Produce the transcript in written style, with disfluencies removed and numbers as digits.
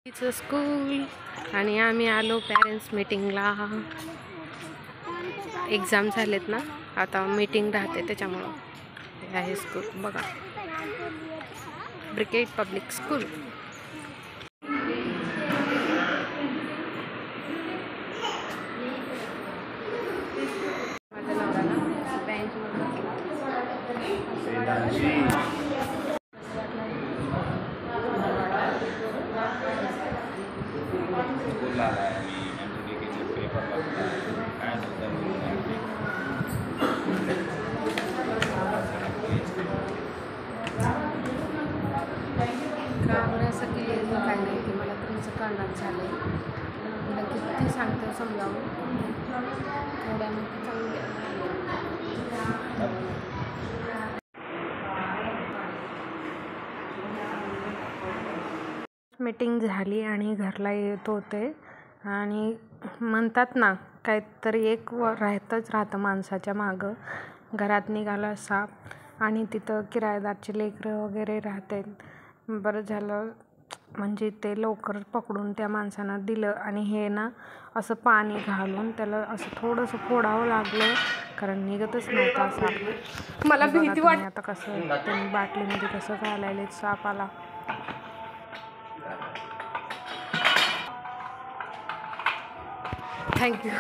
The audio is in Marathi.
तिचं स्कूल आणि आम्ही आलो पॅरेंट्स मीटिंगला. एक्झाम झालेत ना, आता मीटिंग राहते त्याच्यामुळं. हे आहे स्कूल बघा, ब्रिगेड पब्लिक स्कूल. माझ्या नवऱ्याला बँकमध्ये काबऱ्यासाठी काय नाही की मला तुमचं काढणार झालं. मला किती सांगते समजावं, थोड्या मग चांगल्या. मीटिंग झाली आणि घरला येत होते आणि म्हणतात ना, काहीतरी एक राहतं माणसाच्या मागं. घरात निघाला साप आणि तिथं किरायेदारचे लेकरं वगैरे राहते. बरं झालं म्हणजे ते लवकर पकडून त्या माणसांना दिलं आणि हे ना असं पाणी घालून त्याला असं थोडंसं फोडावं लागलं, कारण निघतच नव्हता साप. मला भीती वाटते आता कसं त्यांनी बाटलीमध्ये कसं घालायले सापाला. थँक्यू.